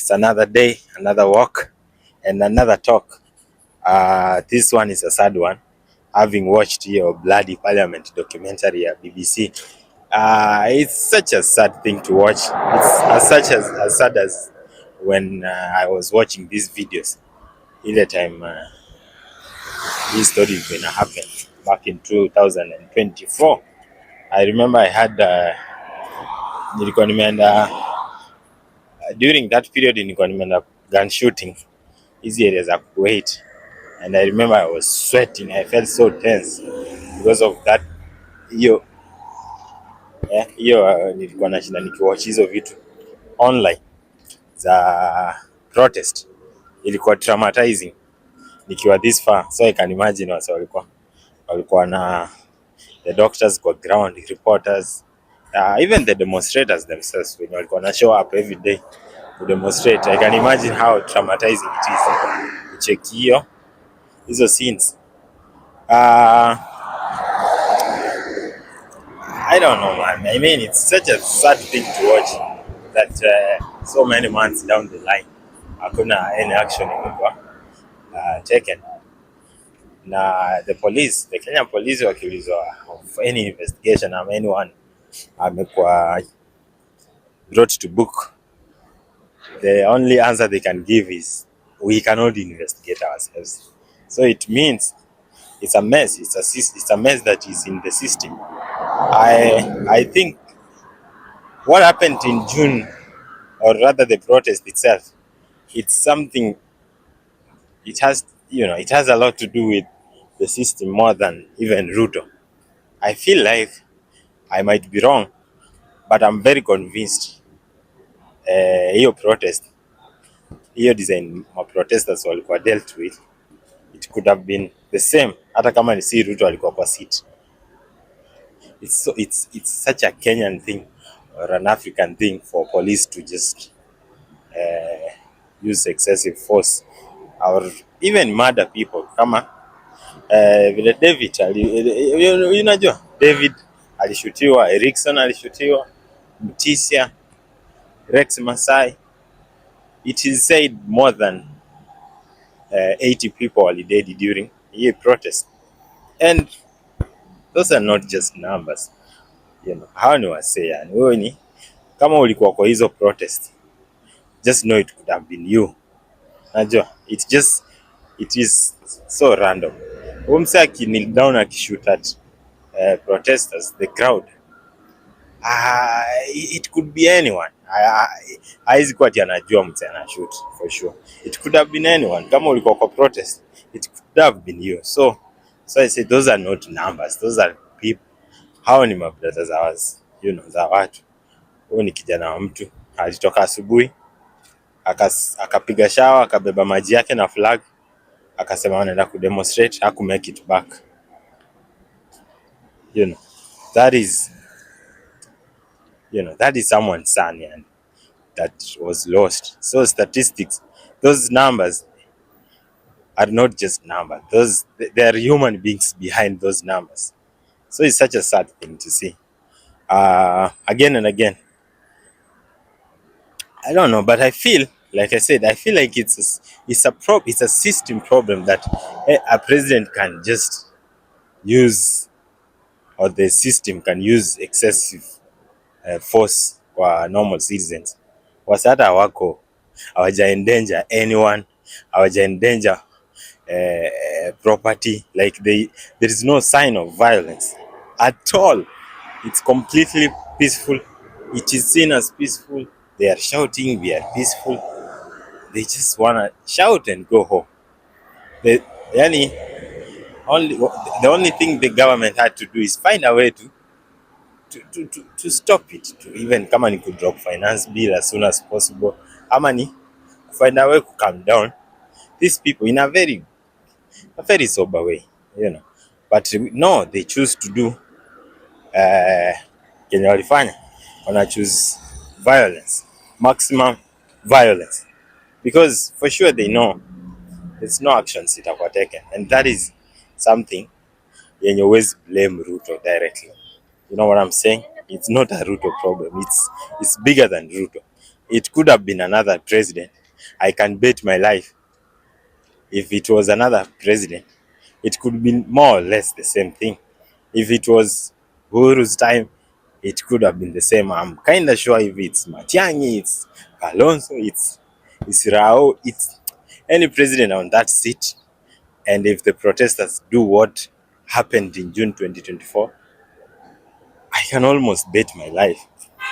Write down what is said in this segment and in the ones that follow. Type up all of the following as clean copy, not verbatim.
It's another day, another walk, and another talk. This one is a sad one. Having watched your Bloody Parliament documentary at BBC, it's such a sad thing to watch. It's as sad as when I was watching these videos. Ile time this story is gonna happen back in 2024. I remember I had nilikuwa nimeenda during that period nilikuwa nimeenda gun shooting hizi area za Kuwait, and I remember I was sweating. I felt so tense because of that. Hiyo nilikuwa nashinda nikiwatch hizo vitu online za protest, ilikuwa traumatizing nikiwa this far, so I can imagine wasa walikuwa na the doctors kwa ground, reporters, even the demonstrators themselves when walikuwa na show up every day to demonstrate. I can imagine how traumatizing it is check hizo scenes. I don't know, man. I mean, it's such a sad thing to watch that so many months down the line hakuna any action imekuwa taken. Na the Kenya police wakiulizwa of any investigation or anyone amekuwa brought to book, the only answer they can give is we cannot investigate ourselves. So it means it's a mess. It's a mess that is in the system. I think what happened in June, or rather the protest itself, it's something, it has a lot to do with the system more than even Ruto. I feel like I might be wrong, but I'm very convinced hiyo protest, hiyo design ma protesters walikuwa dealt with, it could have been the same hata kama ni si Ruto alikuwa kwa seat. It's such a Kenyan thing or an African thing for police to just use excessive force or even murder people. Kama vile David unajua David alishutiwa, Erikson alishutiwa, Mtisia, Rex Masai. It is said more than 80 people were dead during a protest, and those are not just numbers. Hawa ni wasee, yani wewe ni kama ulikuwa kwa hizo protest, just know it could have been you. Najua it is so random. Umse kneel down akishoot at protesters, the crowd, it could be anyone. Haizi kuwa ati anajua mse anashoot for sure. It could have been anyone. Kama ulikuwa kwa protest, it could have been you. So I say those are not numbers, those are people. Hao ni mabrother za ours, za watu. Huyu ni kijana wa mtu alitoka asubuhi akapiga shower, akabeba maji yake na flag, akasema anaenda kudemonstrate, haku make it back. That is someone's son, and that was lost. So statistics, those numbers are not just numbers. There are human beings behind those numbers. So it's such a sad thing to see again and again. I don't know, but I feel like it's a system problem that a president can just use, or the system can use excessive force kwa normal citizens. Wasata hawako, hawaja endanger anyone, hawaja endanger property, like there is no sign of violence at all. It's completely peaceful. It is seen as peaceful. They are shouting, we are peaceful. They just wanna shout and go home. The only thing the government had to do is find a way to stop it, to even kama ni ku drop finance bill as soon as possible, ama ni find a way to calm down these people in a very sober way, but no, they choose to do Kenya walifanya, wana choose violence, maximum violence, because for sure they know there's no actions itakuwa taken, and that is something yenye always blame Ruto directly. You know what I'm saying? It's not a Ruto problem. It's bigger than Ruto. It could have been another president I can bet my life if it was another president, it could be more or less the same thing. If it was Uhuru's time, it could have been the same. I'm kind of sure if it's Matiang'i, it's Kalonzo, it's Rao, it's any president on that seat, and if the protesters do what happened in June 2024, I can almost bet my life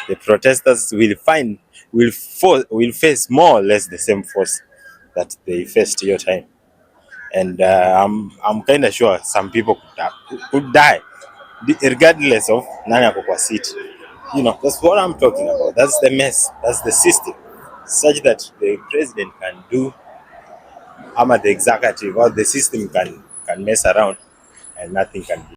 the protesters will face more or less the same force that they faced your time. And I'm kind of sure some people could die regardless of nani ako kwa seat. You know, that's what I'm talking about. That's the mess. That's the system, such that the president can do, ama the executive or the system can mess around and nothing can be